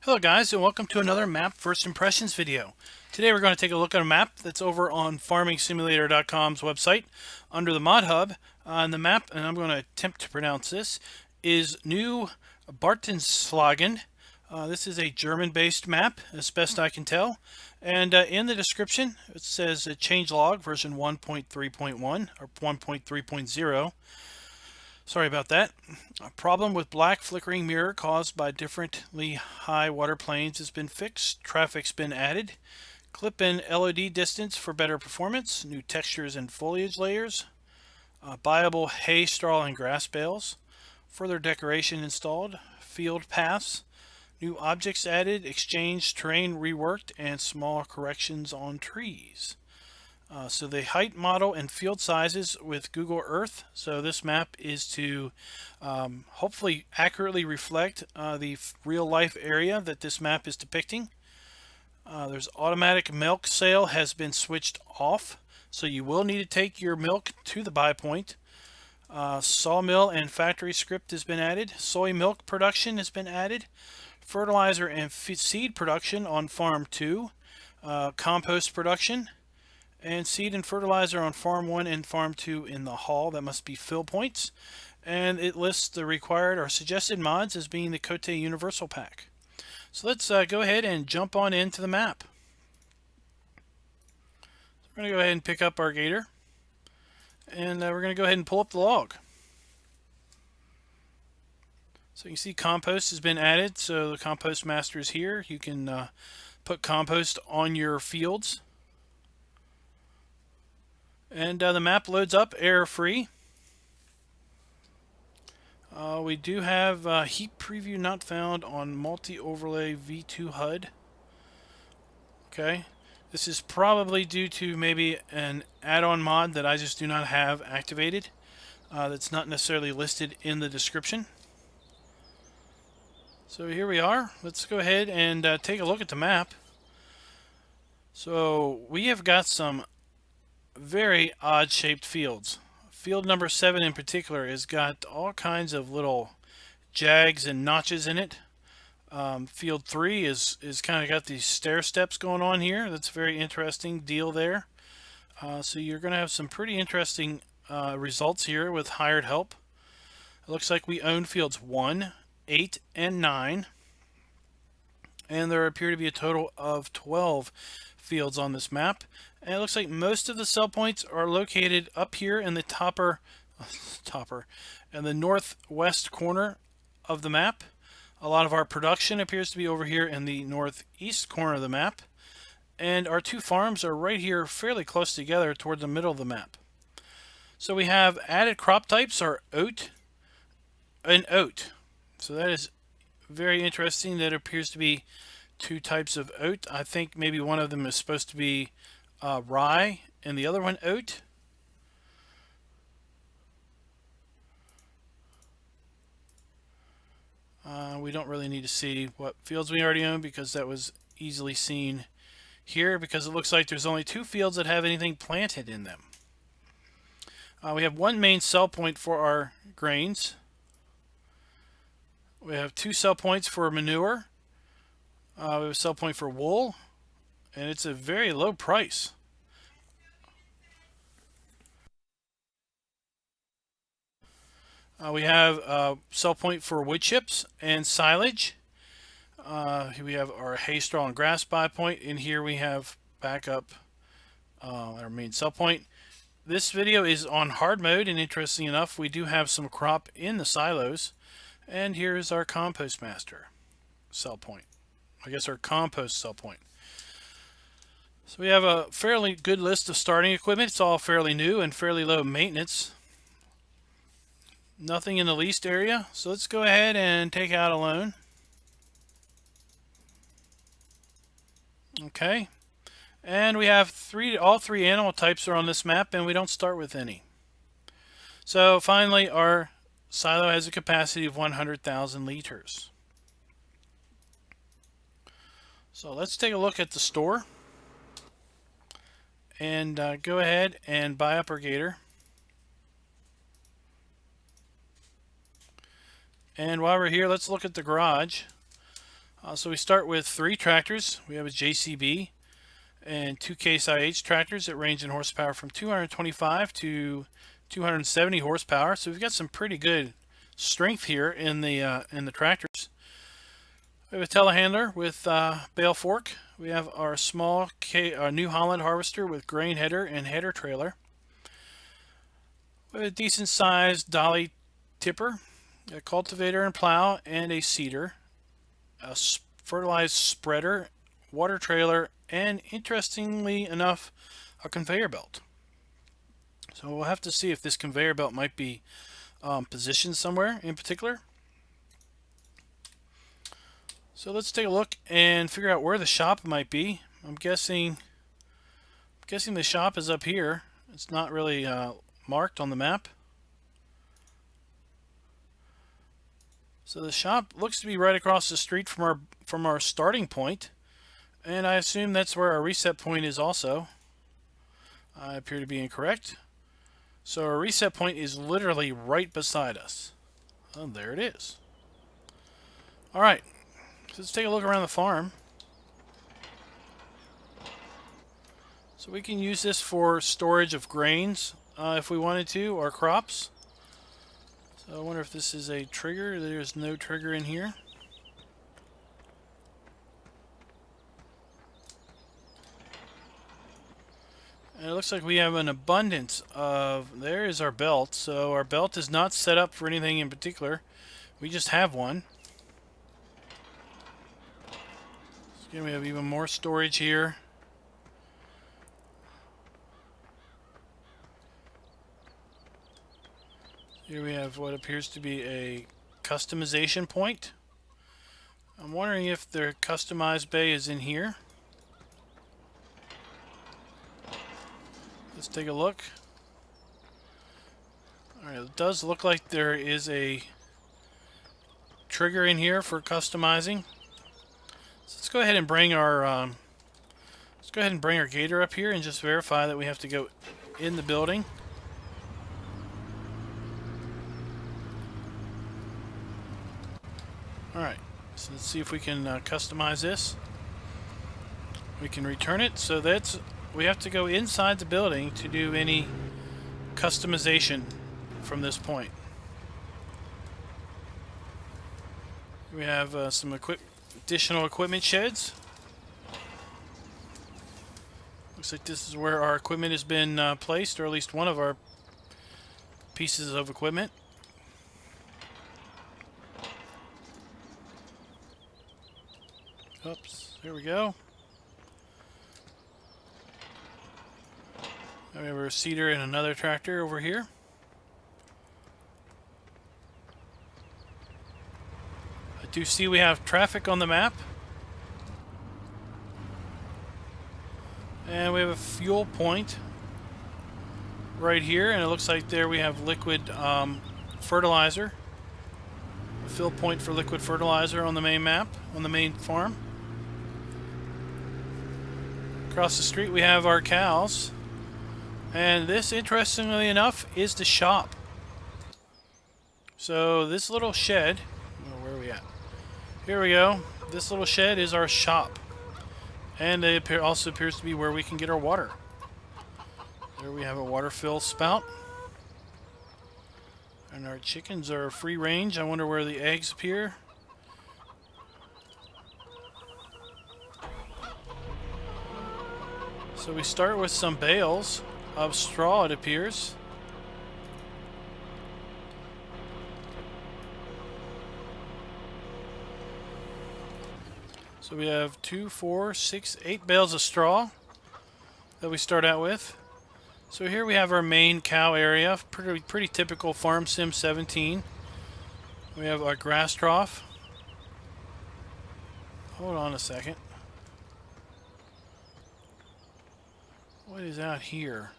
Hello guys, and welcome to another map first impressions video. Today we're going to take a look at a map that's over on farmingsimulator.com's website under the mod hub. And the map, and I'm going to attempt to pronounce this, is New Bartelshagen. This is a German-based map, as best I can tell. And in the description, it says Changelog version 1.3.1 or 1.3.0. Sorry about that. A problem with black flickering mirror caused by differently high water planes has been fixed. Traffic's been added. Clip in LOD distance for better performance. New textures and foliage layers. Buyable hay, straw, and grass bales. Further decoration installed. Field paths. New objects added. Exchange terrain reworked, and small corrections on trees. So the height model and field sizes with Google Earth. So this map is to hopefully accurately reflect the real life area that this map is depicting. There's automatic milk sale has been switched off, so you will need to take your milk to the buy point. Sawmill and factory script has been added. Soy milk production has been added. Fertilizer and seed production on farm 2. Compost production. And seed and fertilizer on farm 1 and farm 2 in the hall. That must be fill points. And it lists the required or suggested mods as being the Kotte Universal Pack. So let's go ahead and jump on into the map. We're going to go ahead and pick up our gator. And we're going to go ahead and pull up the log. So you can see compost has been added. So the compost master is here. You can put compost on your fields. And the map loads up error-free. We do have HeapPreview not found on multi-overlay v2 HUD. Okay, this is probably due to maybe an add-on mod that I just do not have activated. That's not necessarily listed in the description. So here we are. Let's go ahead and take a look at the map. So we have got some very odd shaped fields. Field number 7 in particular has got all kinds of little jags and notches in it. Field 3 is kind of got these stair steps going on here. That's a very interesting deal there. So you're going to have some pretty interesting results here with hired help. It looks like we own fields 1, 8, and 9. And there appear to be a total of 12 fields on this map. And it looks like most of the sell points are located up here in the in the northwest corner of the map. A lot of our production appears to be over here in the northeast corner of the map. And our two farms are right here fairly close together toward the middle of the map. So we have added crop types are oat and oat. So that is very interesting. That appears to be two types of oat. I think maybe one of them is supposed to be rye and the other one oat. We don't really need to see what fields we already own because that was easily seen here, because it looks like there's only 2 fields that have anything planted in them. We have one main sell point for our grains. We have 2 sell points for manure. We have a sell point for wool, and it's a very low price. We have a sell point for wood chips and silage. Here we have our hay, straw, and grass buy point. In here we have backup our main sell point. This video is on hard mode, and interesting enough, we do have some crop in the silos. And here's our compost master sell point. I guess our compost sell point. So we have a fairly good list of starting equipment. It's all fairly new and fairly low maintenance. Nothing in the leased area. So let's go ahead and take out a loan. Okay. And we have all three animal types are on this map, and we don't start with any. So finally, our silo has a capacity of 100,000 liters. So let's take a look at the store and go ahead and buy up our gator. And while we're here, let's look at the garage. So we start with 3 tractors. We have a JCB and 2 Case IH tractors that range in horsepower from 225 to 270 horsepower. So we've got some pretty good strength here in the tractors. We have a telehandler with bale fork. We have our small New Holland harvester with grain header and header trailer. We have a decent sized dolly tipper, a cultivator and plow, and a seeder, a fertilized spreader, water trailer, and interestingly enough, a conveyor belt. So we'll have to see if this conveyor belt might be positioned somewhere in particular. So let's take a look and figure out where the shop might be. I'm guessing the shop is up here. It's not really marked on the map. So the shop looks to be right across the street from our starting point, and I assume that's where our reset point is also. I appear to be incorrect. So our reset point is literally right beside us. Oh, there it is. All right. Let's take a look around the farm. So we can use this for storage of grains if we wanted to, or crops. So I wonder if this is a trigger. There's no trigger in here. And it looks like we have an abundance of... There is our belt. So our belt is not set up for anything in particular. We just have one. Again, we have even more storage here. Here we have what appears to be a customization point. I'm wondering if the customized bay is in here. Let's take a look. Alright, it does look like there is a trigger in here for customizing. So let's go ahead and bring our gator up here and just verify that we have to go in the building. Alright, so let's see if we can customize this. We can return it, so we have to go inside the building to do any customization from this point. We have some additional equipment sheds. Looks like this is where our equipment has been placed, or at least one of our pieces of equipment. Oops, there we go. Now we have a seeder and another tractor over here. I do see we have traffic on the map. And we have a fuel point right here, and it looks like there we have liquid fertilizer. A fill point for liquid fertilizer on the main map, on the main farm. Across the street we have our cows. And this, interestingly enough, is the shop. So this little shed, where are we at? Here we go. This little shed is our shop. And it also appears to be where we can get our water. There we have a water fill spout. And our chickens are free range. I wonder where the eggs appear. So we start with some bales of straw, it appears. So we have 2, 4, 6, 8 bales of straw that we start out with. So here we have our main cow area, pretty typical Farm Sim 17. We have our grass trough. Hold on a second. What is out here?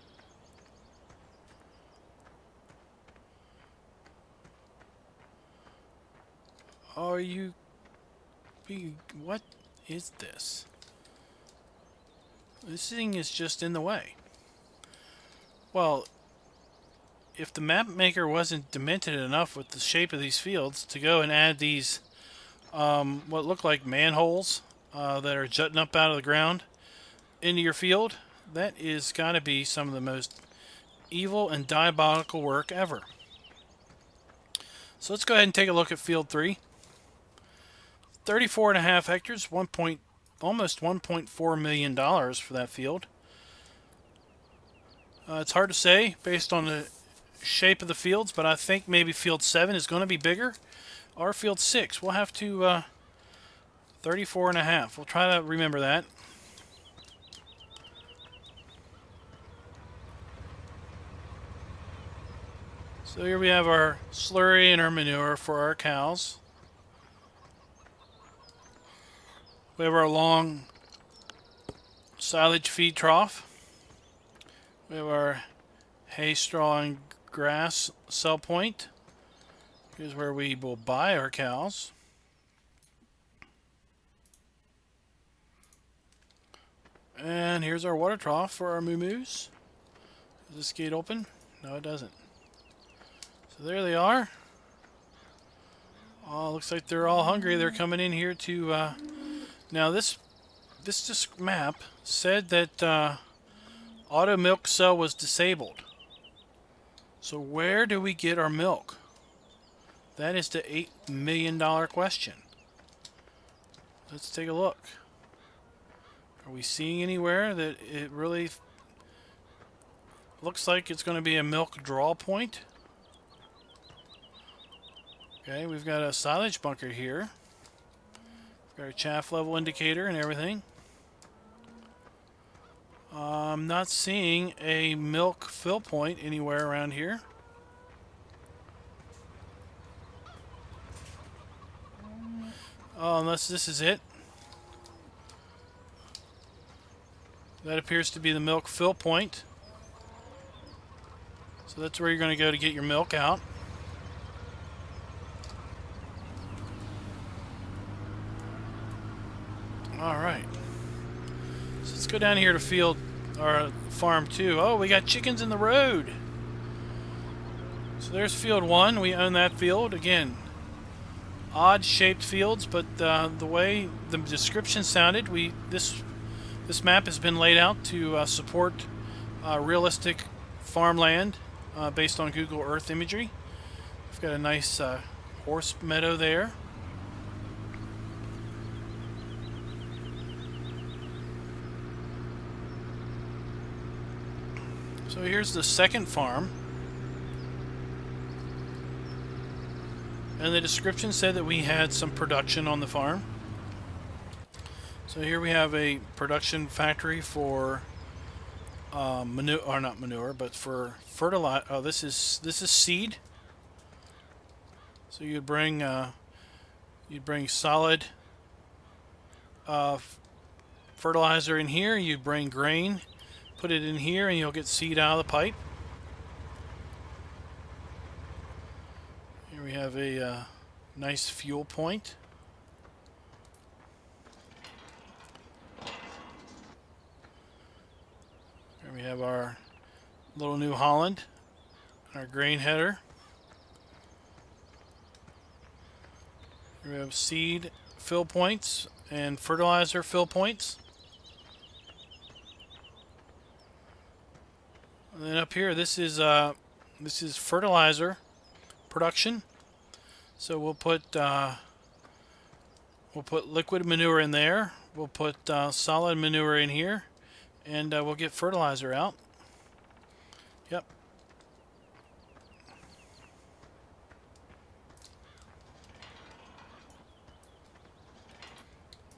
Are you... What is this? This thing is just in the way. Well, if the map maker wasn't demented enough with the shape of these fields to go and add these what look like manholes that are jutting up out of the ground into your field, that is got to be some of the most evil and diabolical work ever. So let's go ahead and take a look at field 3. 34.5 hectares, almost $1.4 million for that field. It's hard to say based on the shape of the fields, but I think maybe field 7 is going to be bigger, or field 6. We'll have to 34.5. We'll try to remember that. So here we have our slurry and our manure for our cows. We have our long silage feed trough. We have our hay, straw, and grass sell point. Here's where we will buy our cows. And here's our water trough for our moo-moos. Does this gate open? No, it doesn't. So there they are. Oh, looks like they're all hungry. They're coming in here to... Now this map said that auto milk cell was disabled. So where do we get our milk? That is the $8 million question. Let's take a look. Are we seeing anywhere that it really looks like it's going to be a milk draw point? Okay, we've got a silage bunker here. We've got a chaff level indicator and everything. I'm not seeing a milk fill point anywhere around here. Oh, unless this is it. That appears to be the milk fill point. So that's where you're going to go to get your milk out. Alright. So let's go down here to field or farm 2. Oh, we got chickens in the road. So there's field 1. We own that field. Again, odd shaped fields, but the way the description sounded, this map has been laid out to support realistic farmland based on Google Earth imagery. We've got a nice horse meadow there. So here's the second farm. And the description said that we had some production on the farm. So here we have a production factory for manure, or not manure, but for fertilizer. Oh, this is seed. So you'd bring solid fertilizer in here. You'd bring grain, put it in here, and you'll get seed out of the pipe. Here we have a nice fuel point. Here we have our little New Holland, our grain header. Here we have seed fill points and fertilizer fill points. And then up here, this is fertilizer production. So we'll put liquid manure in there. We'll put solid manure in here, and we'll get fertilizer out. Yep.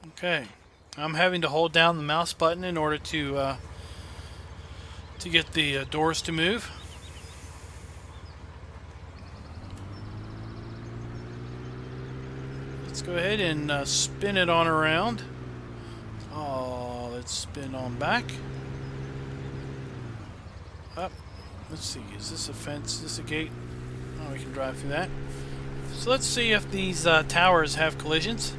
Okay. I'm having to hold down the mouse button in order to get the doors to move. Let's go ahead and spin it on around. Oh, let's spin on back. Up. Let's see, is this a fence? Is this a gate? Oh, we can drive through that. So let's see if these towers have collisions.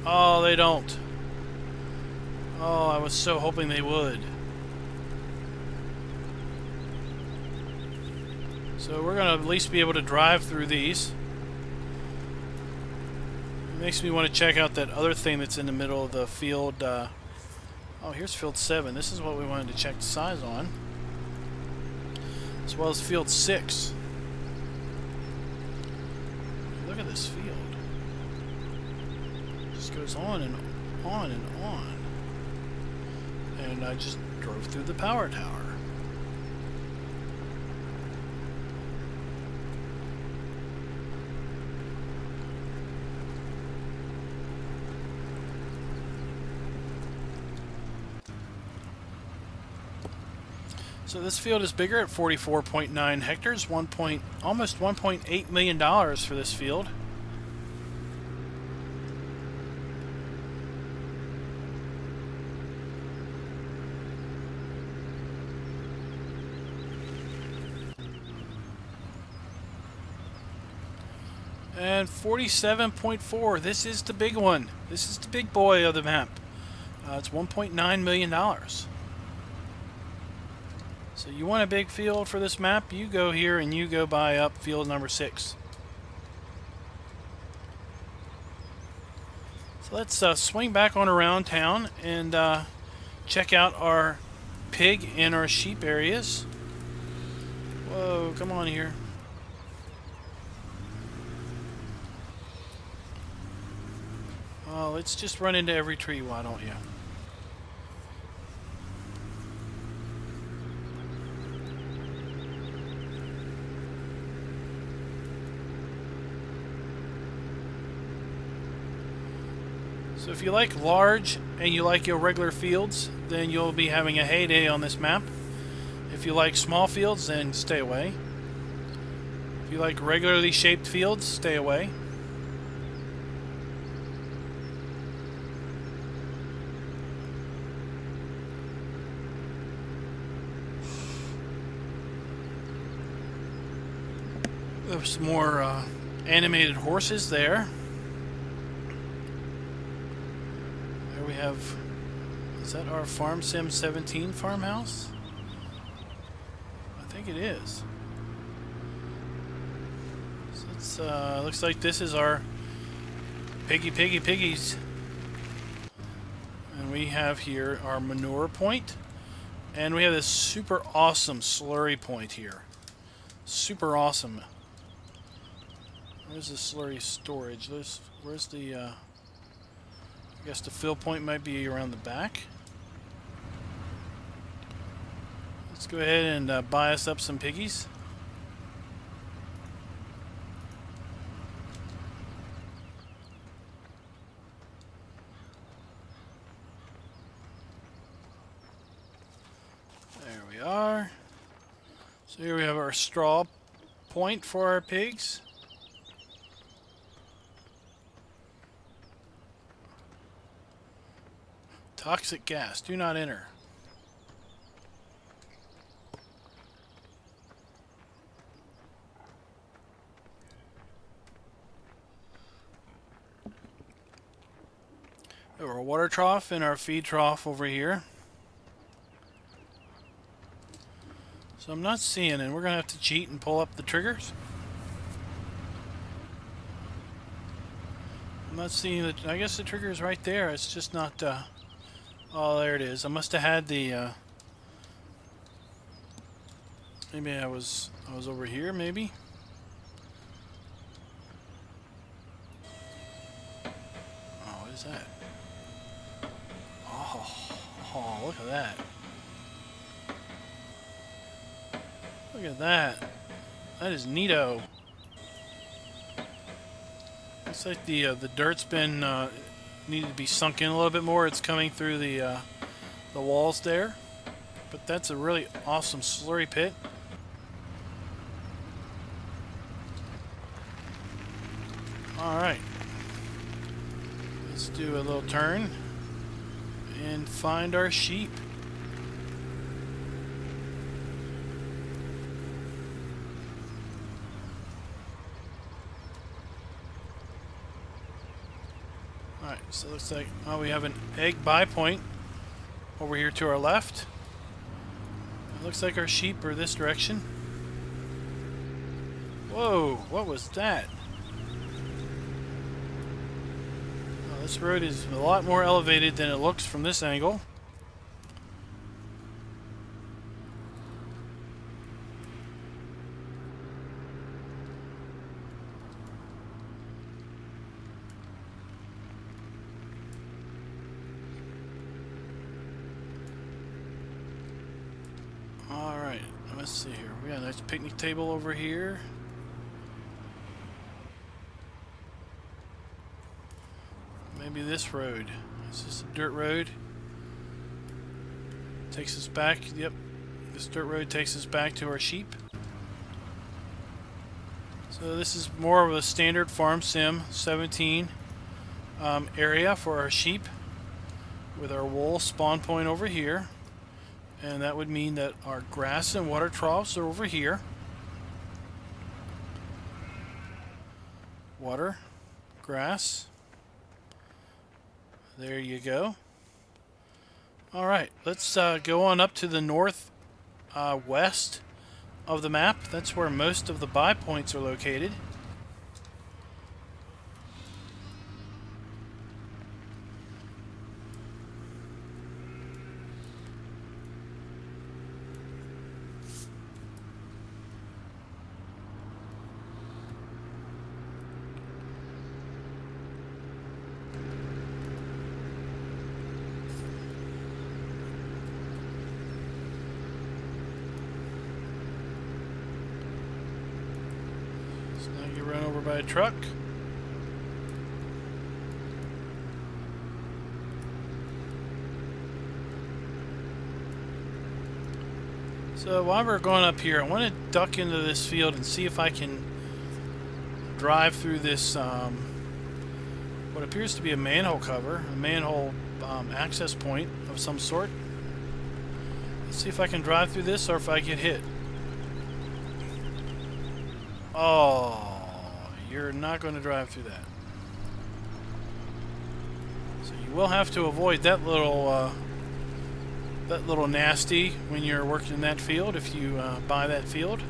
Oh, they don't. Oh, I was so hoping they would. So we're going to at least be able to drive through these. Makes me want to check out that other thing that's in the middle of the field. Oh, here's field 7. This is what we wanted to check the size on. As well as field 6. Look at this field. It just goes on and on and on. And I just drove through the power tower. So this field is bigger at 44.9 hectares, almost $1.8 million for this field. And 47.4, this is the big one. This is the big boy of the map. It's $1.9 million. So you want a big field for this map, you go here and you go buy up field number 6. So let's swing back on around town and check out our pig and our sheep areas. Whoa, come on here. Oh, let's just run into every tree, why don't you? So if you like large and you like your regular fields, then you'll be having a heyday on this map. If you like small fields, then stay away. If you like regularly shaped fields, stay away. There's some more animated horses there. There we have, is that our Farm Sim 17 farmhouse? I think it is. So it's, looks like this is our piggies. And we have here our manure point. And we have this super awesome slurry point here. Super awesome. Where's the slurry storage? Where's the, I guess the fill point might be around the back. Let's go ahead and buy us up some piggies. There we are. So here we have our straw point for our pigs. Toxic gas, do not enter. We have our water trough and our feed trough over here. So I'm not seeing it. We're going to have to cheat and pull up the triggers. I'm not seeing it. I guess the trigger is right there. It's just not... Oh, there it is. I must have had the, maybe I was over here, maybe? Oh, what is that? Oh, look at that. Look at that. That is neato. Looks like the dirt's been, needed to be sunk in a little bit more. It's coming through the walls there, but that's a really awesome slurry pit. All right, let's do a little turn and find our sheep. Alright, so it looks like we have an egg buy point over here to our left. It looks like our sheep are this direction. Whoa, what was that? This road is a lot more elevated than it looks from this angle. Alright, let's see here. We got a nice picnic table over here. Maybe this road. Is this a dirt road? Takes us back. Yep. This dirt road takes us back to our sheep. So this is more of a standard Farm Sim 17 area for our sheep, with our wool spawn point over here. And that would mean that our grass and water troughs are over here. Water, grass. There you go. Alright, let's go on up to the north west of the map. That's where most of the buy points are located. Now you run over by a truck. So while we're going up here, I want to duck into this field and see if I can drive through this, what appears to be a manhole cover, a manhole access point of some sort. Let's see if I can drive through this or if I get hit. Oh, you're not going to drive through that. So you will have to avoid that little nasty when you're working in that field if you buy that field.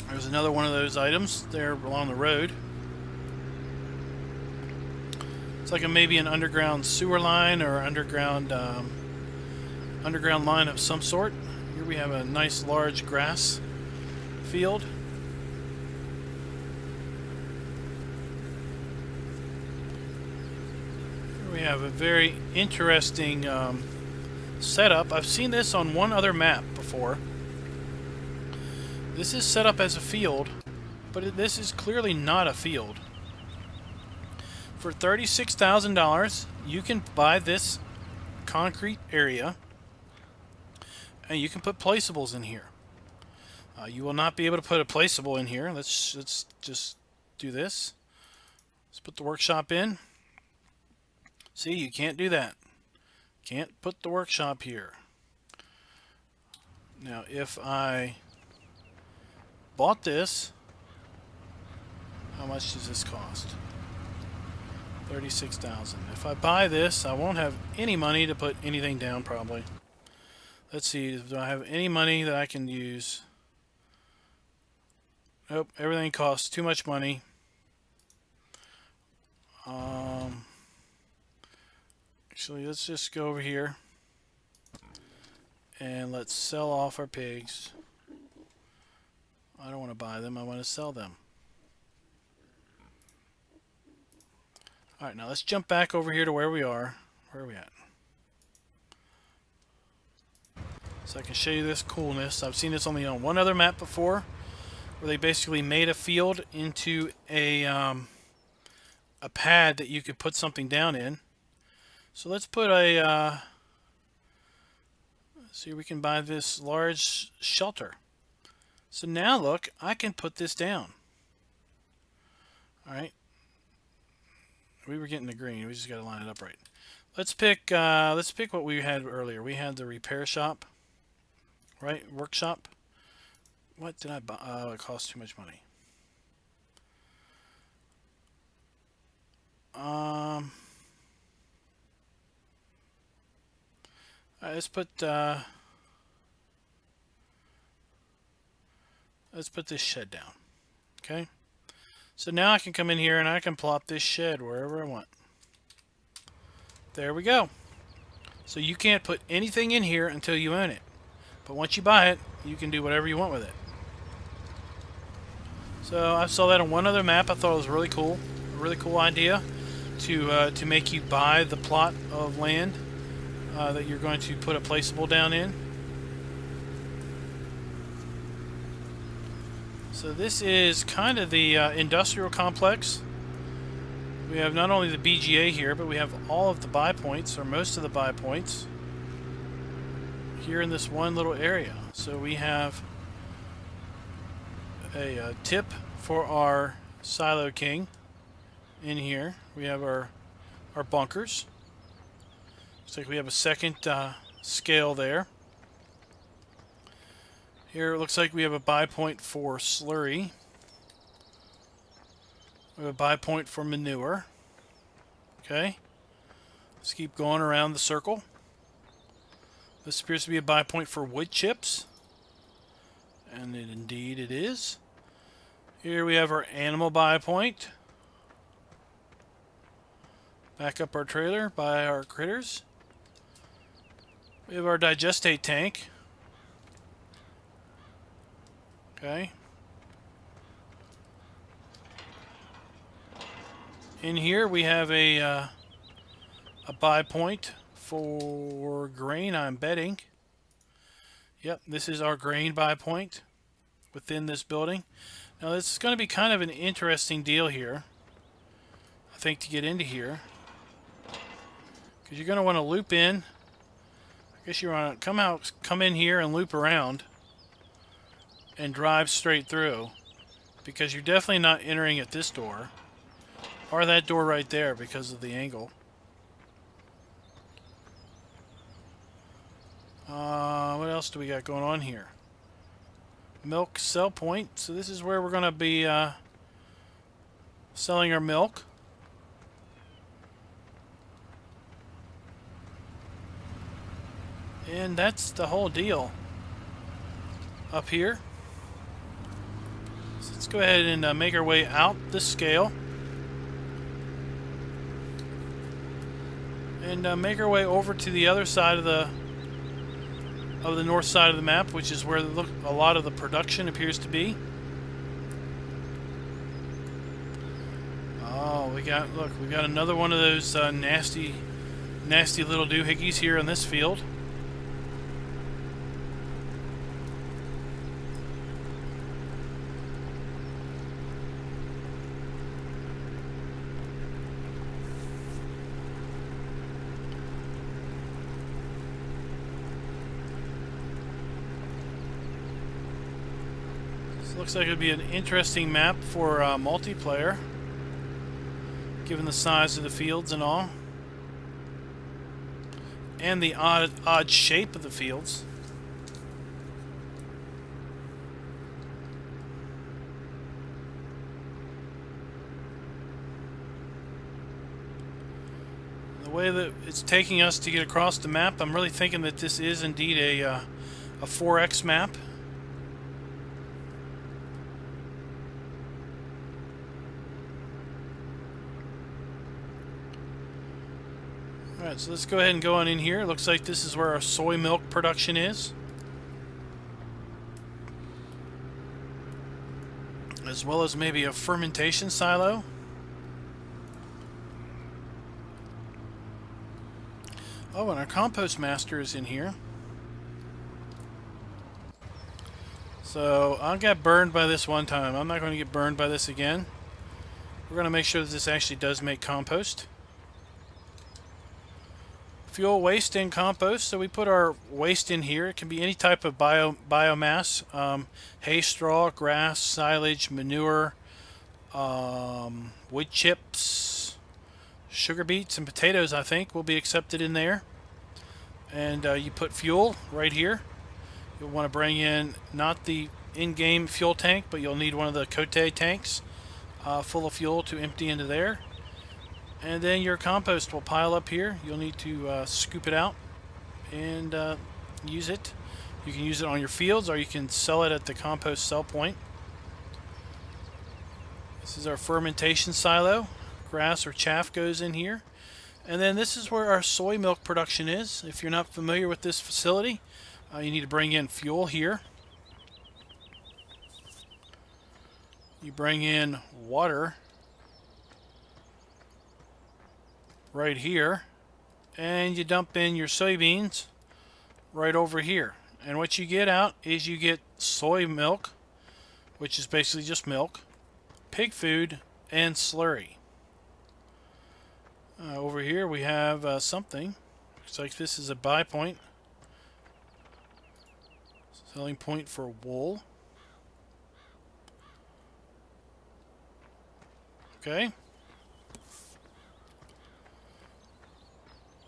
There's another one of those items there along the road. It's like maybe an underground sewer line or underground line of some sort. Here we have a nice large grass field. Here we have a very interesting setup. I've seen this on one other map before. This is set up as a field, but this is clearly not a field. For $36,000, you can buy this concrete area, and you can put placeables in here. You will not be able to put a placeable in here. Let's just do this. Let's put the workshop in. See, you can't do that. Can't put the workshop here. Now, if I bought this, how much does this cost? $36,000. If I buy this, I won't have any money to put anything down probably. Let's see, do I have any money that I can use? Nope, everything costs too much money. Actually, let's just go over here and let's sell off our pigs. I don't want to buy them, I want to sell them. Alright, now let's jump back over here to where we are. Where are we at? So I can show you this coolness. I've seen this only on one other map before, where they basically made a field into a pad that you could put something down in. So let's put a see, we can buy this large shelter. So now look, I can put this down. Alright. We were getting the green. We just got to line it up right. Let's pick what we had earlier. We had the repair shop, right? Workshop. What did I buy? Oh, it cost too much money. let's put this shed down. Okay. So now I can come in here and I can plop this shed wherever I want. There we go. So you can't put anything in here until you own it. But once you buy it, you can do whatever you want with it. So I saw that on one other map. I thought it was really cool. A really cool idea to make you buy the plot of land that you're going to put a placeable down in. So this is kind of the industrial complex. We have not only the BGA here, but we have all of the buy points, or most of the buy points, here in this one little area. So we have a tip for our Silo King in here. We have our bunkers. Looks like we have a second scale there. Here it looks like we have a buy point for slurry. We have a buy point for manure. Okay. Let's keep going around the circle. This appears to be a buy point for wood chips. And indeed it is. Here we have our animal buy point. Back up our trailer, buy our critters. We have our digestate tank. Okay. In here we have a buy point for grain, I'm betting. Yep, this is our grain buy point within this building. Now this is going to be kind of an interesting deal here, I think, to get into here. Because you're going to want to loop in. I guess you want to come in here and loop around and drive straight through. Because you're definitely not entering at this door. Or that door right there because of the angle. What else do we got going on here? Milk sell point. So this is where we're going to be selling our milk. And that's the whole deal up here. So let's go ahead and make our way out the scale. And make our way over to the other side of the north side of the map, which is where a lot of the production appears to be. Oh, we got another one of those nasty little doohickeys here in this field. Looks like it would be an interesting map for multiplayer, given the size of the fields and all, and the odd shape of the fields. The way that it's taking us to get across the map, I'm really thinking that this is indeed a 4X map. Alright, so let's go ahead and go on in here. It looks like this is where our soy milk production is. As well as maybe a fermentation silo. Oh, and our compost master is in here. So I got burned by this one time. I'm not going to get burned by this again. We're going to make sure that this actually does make compost. Fuel, waste, and compost. So we put our waste in here. It can be any type of biomass. Hay, straw, grass, silage, manure, wood chips, sugar beets, and potatoes, I think, will be accepted in there. And you put fuel right here. You'll want to bring in not the in-game fuel tank, but you'll need one of the Kotte tanks full of fuel to empty into there. And then your compost will pile up here. You'll need to scoop it out and use it. You can use it on your fields, or you can sell it at the compost sell point. This is our fermentation silo. Grass or chaff goes in here. And then this is where our soy milk production is. If you're not familiar with this facility, you need to bring in fuel here. You bring in water right here, and you dump in your soybeans right over here. And what you get out is you get soy milk, which is basically just milk, pig food, and slurry. Over here we have something. Looks like this is a buy point. Selling point for wool. Okay.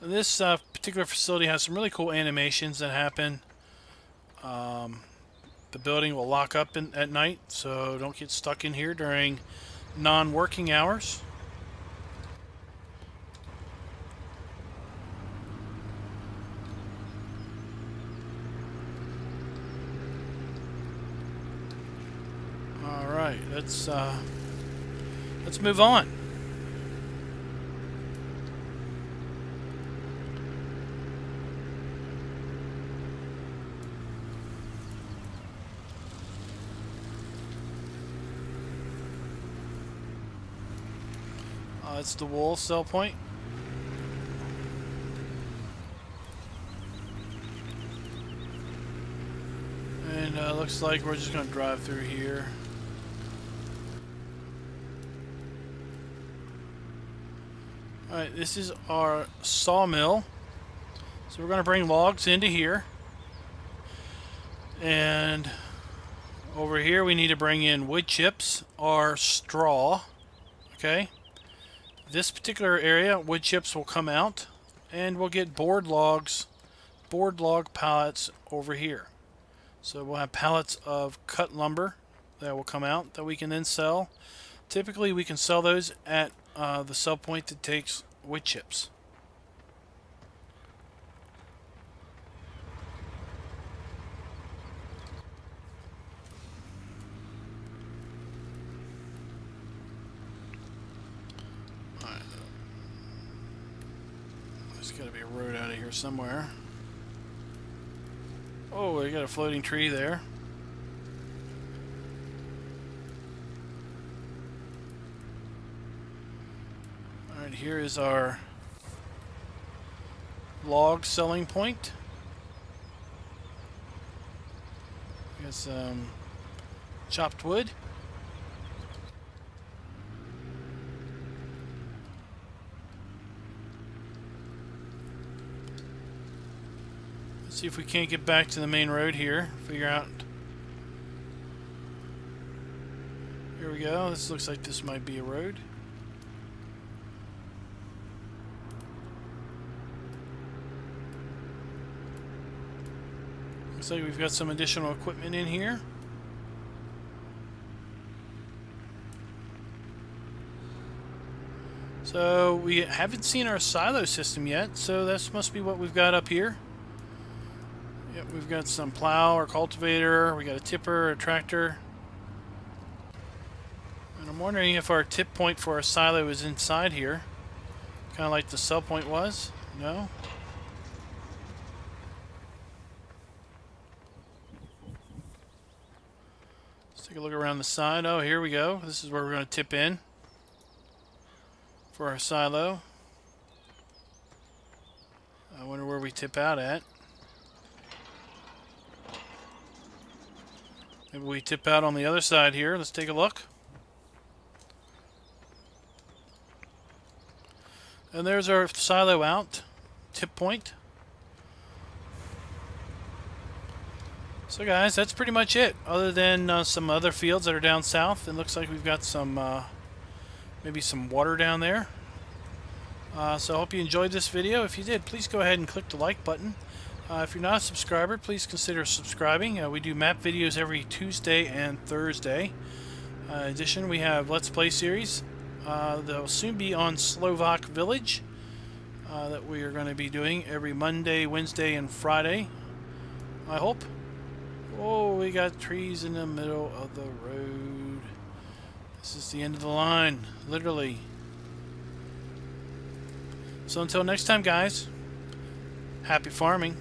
And this particular facility has some really cool animations that happen. The building will lock up at night, so don't get stuck in here during non-working hours. All right, let's move on. That's the wool sell point. And looks like we're just going to drive through here. Alright, this is our sawmill. So we're going to bring logs into here. And over here we need to bring in wood chips or straw. Okay. This particular area, wood chips will come out, and we'll get board log pallets over here. So we'll have pallets of cut lumber that will come out that we can then sell. Typically we can sell those at the sell point that takes wood chips. There's got to be a road out of here somewhere. Oh, we got a floating tree there. Alright, here is our log selling point. We got some chopped wood. See if we can't get back to the main road here. Figure out. Here we go. This looks like this might be a road. Looks like we've got some additional equipment in here. So we haven't seen our silo system yet, so this must be what we've got up here. Yep, we've got some plow or cultivator, we got a tipper, a tractor. And I'm wondering if our tip point for our silo is inside here. Kind of like the sell point was. No? Let's take a look around the side. Oh, here we go. This is where we're going to tip in for our silo. I wonder where we tip out at. Maybe we tip out on the other side here. Let's take a look. And there's our silo out, tip point. So guys, that's pretty much it. Other than some other fields that are down south, it looks like we've got some, maybe some water down there. So I hope you enjoyed this video. If you did, please go ahead and click the like button. If you're not a subscriber, please consider subscribing. We do map videos every Tuesday and Thursday. In addition, we have Let's Play series. They'll soon be on Slovak Village. that we are going to be doing every Monday, Wednesday, and Friday, I hope. Oh, we got trees in the middle of the road. This is the end of the line, literally. So until next time, guys, happy farming.